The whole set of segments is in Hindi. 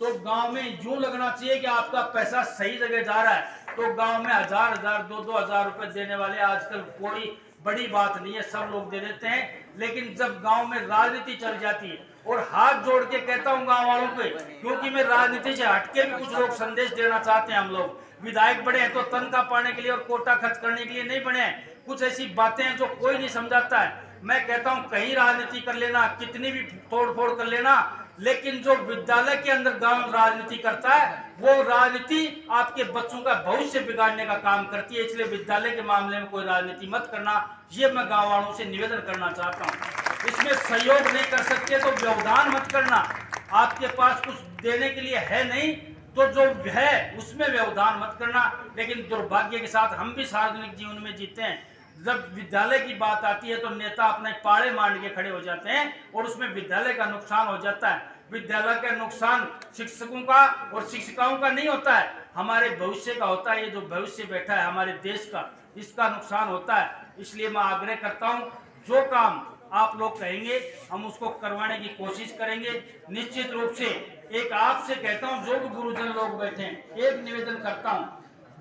तो गांव में यूं लगना चाहिए कि आपका पैसा सही जगह जा रहा है। तो गांव में 1000-1000, 2-2000 रुपए देने वाले आजकल कोई बड़ी बात नहीं है, सब लोग दे देते हैं। लेकिन जब गांव में राजनीति चल जाती है, और हाथ जोड़ के कहता हूं गांव वालों को, क्योंकि मैं राजनीति से हटके भी कुछ लोग संदेश देना चाहते हैं। हम लोग विधायक बने हैं तो तनख्वाह पाने के लिए और कोटा खर्च करने के लिए नहीं बने हैं। कुछ ऐसी बातें हैं जो कोई नहीं समझाता है। मैं कहता हूं कहीं राजनीति कर लेना, कितनी भी तोड़ फोड़ कर लेना, लेकिन जो विद्यालय के अंदर गांव राजनीति करता है, वो राजनीति आपके बच्चों का भविष्य बिगाड़ने का काम करती है। इसलिए विद्यालय के मामले में कोई राजनीति मत करना, ये मैं गांव वालों से निवेदन करना चाहता हूं। इसमें सहयोग नहीं कर सकते तो व्यवधान मत करना। आपके पास कुछ देने के लिए है नहीं तो जो है उसमें व्यवधान मत करना। लेकिन दुर्भाग्य के साथ हम भी सार्वजनिक जीवन में जीते हैं, जब विद्यालय की बात आती है तो नेता अपने पाड़े मांड के खड़े हो जाते हैं और उसमें विद्यालय का नुकसान हो जाता है। विद्यालय का नुकसान शिक्षकों का और शिक्षिकाओं का नहीं होता है, हमारे भविष्य का होता है। ये जो भविष्य बैठा है हमारे देश का, इसका नुकसान होता है। इसलिए मैं आग्रह करता हूँ, जो काम आप लोग कहेंगे हम उसको करवाने की कोशिश करेंगे। निश्चित रूप से एक आपसे कहता हूँ, जो भी गुरुजन लोग बैठे हैं, एक निवेदन करता हूँ,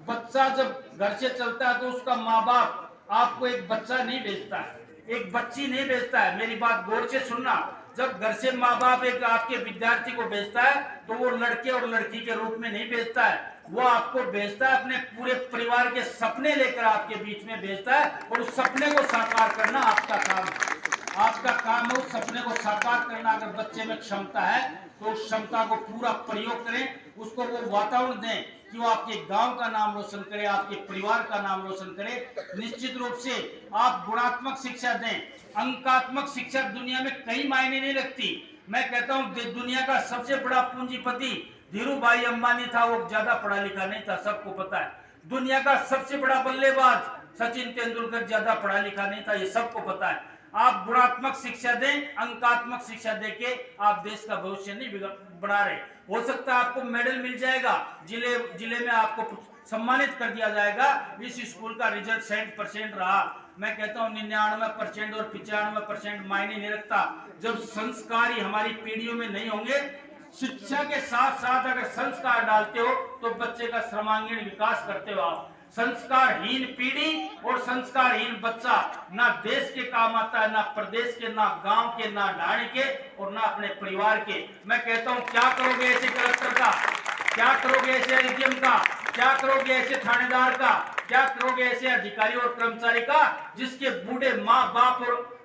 बच्चा जब घर से चलता है तो उसका माँ बाप आपको एक बच्चा नहीं भेजता है, एक बच्ची नहीं भेजता है। मेरी बात गौर से सुनना। जब घर से माँ बाप एक आपके विद्यार्थी को भेजता है तो वो लड़के और लड़की के रूप में नहीं भेजता है, वो आपको भेजता है अपने पूरे परिवार के सपने लेकर आपके बीच में भेजता है, और उस सपने को साकार करना आपका काम है। आपका काम है उस सपने को साकार करना। अगर बच्चे में क्षमता है तो उस क्षमता को पूरा प्रयोग करें, उसको वो वातावरण दें कि वो आपके गांव का नाम रोशन करे, आपके परिवार का नाम रोशन करे। निश्चित रूप से आप गुणात्मक शिक्षा दें, अंकात्मक शिक्षा दुनिया में कई मायने नहीं रखती। मैं कहता हूँ दुनिया का सबसे बड़ा पूंजीपति धीरू भाई अंबानी था, वो ज्यादा पढ़ा लिखा नहीं था, सबको पता है। दुनिया का सबसे बड़ा बल्लेबाज सचिन तेंदुलकर ज्यादा पढ़ा लिखा नहीं था, ये सबको पता है। आप गुणात्मक शिक्षा दें, अंकात्मक शिक्षा देके आप देश का भविष्य नहीं बना रहे। हो सकता है आपको मेडल मिल जाएगा, जिले में आपको सम्मानित कर दिया जाएगा। इस स्कूल का रिजल्ट 100% रहा। मैं कहता हूँ 99% और 95% मायने नहीं रखता। जब संस्कार ही हमारी पीढ़ियों में नहीं होंगे, शिक्षा के साथ साथ अगर संस्कार डालते हो तो बच्चे का सर्वांगीण विकास करते हो आप। संस्कारहीन पीढ़ी और संस्कारहीन बच्चा ना देश के काम आता है, ना प्रदेश के, ना गांव के, ना ढाणी के, और ना अपने परिवार के। मैं कहता हूं, क्या करोगे ऐसे कलेक्टर का, क्या करोगे ऐसे एडीएम का, क्या करोगे ऐसे थानेदार का, क्या करोगे ऐसे अधिकारी और कर्मचारी का, जिसके बूढ़े माँ बाप और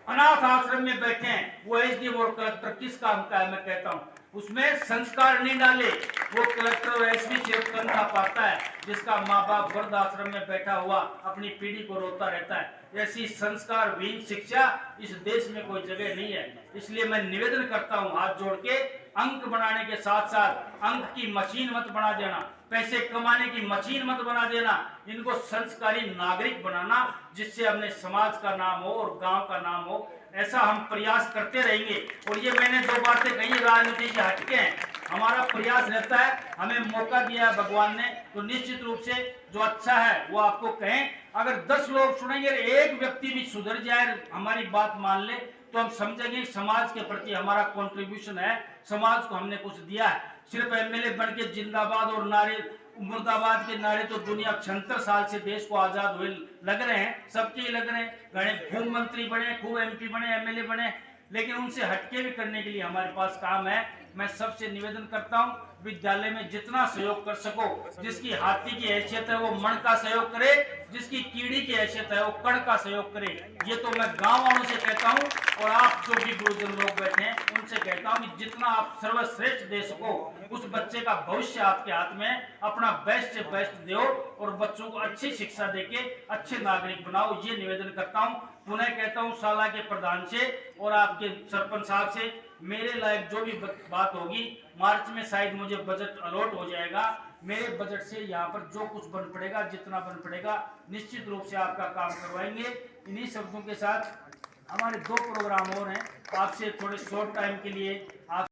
अनाथ आश्रम में बैठे हैं। वो एसडीएम और कलेक्टर किस काम का है? मैं कहता हूँ उसमें संस्कार नहीं डाले, वो कलेक्टर और एसपी सिर्फ तनख्वाह पाता है, जिसका माँ बाप वृद्ध आश्रम में बैठा हुआ अपनी पीढ़ी को रोता रहता है। ऐसी संस्कार विहीन शिक्षा इस देश में कोई जगह नहीं है। इसलिए मैं निवेदन करता हूँ हाथ जोड़ के, अंक बनाने के साथ साथ अंक की मशीन मत बना देना, पैसे कमाने की मशीन मत बना देना। इनको संस्कारी नागरिक बनाना, जिससे अपने समाज का नाम हो और गांव का नाम हो। ऐसा हम प्रयास करते रहेंगे। और ये मैंने जो बातें कही राजनीति से हटके हैं, हमारा प्रयास रहता है, हमें मौका दिया है भगवान ने, तो निश्चित रूप से जो अच्छा है वो आपको कहें। अगर 10 लोग सुनेंगे, एक व्यक्ति भी सुधर जाए, हमारी बात मान ले, तो हम समझेंगे समाज के प्रति हमारा कंट्रीब्यूशन है, समाज को हमने कुछ दिया है। सिर्फ एमएलए बन के जिंदाबाद और नारे मुर्दाबाद के नारे तो दुनिया 76 साल से देश को आजाद हुए लग रहे हैं, सबके लग रहे हैं। घने खूब मंत्री बने, खूब एमपी बने, एमएलए बने, लेकिन उनसे हटके भी करने के लिए हमारे पास काम है। मैं सबसे निवेदन करता हूं, विद्यालय में जितना सहयोग कर सको, जिसकी हाथी की हैसियत है वो मण का सहयोग करे, जिसकी कीड़ी की हैसियत है वो कण का सहयोग करे। ये तो मैं गांव वालों से कहता हूं, और आप जो भी गुरुजन लोग बैठे हैं उनसे कहता हूं कि जितना आप सर्वश्रेष्ठ दे सको, उस बच्चे का भविष्य आपके हाथ में, अपना बेस्ट से बेस्ट दो और बच्चों को अच्छी शिक्षा देके अच्छे नागरिक बनाओ। ये निवेदन करता हूं। पुनः कहता हूं, शाला के प्रधान से और आपके सरपंच साहब से, मेरे लायक जो भी बात होगी, मार्च में शायद मुझे बजट अलॉट हो जाएगा, मेरे बजट से यहाँ पर जो कुछ बन पड़ेगा, जितना बन पड़ेगा, निश्चित रूप से आपका काम करवाएंगे। इन्हीं शब्दों के साथ हमारे 2 प्रोग्राम और हैं, आपसे थोड़े शॉर्ट टाइम के लिए आप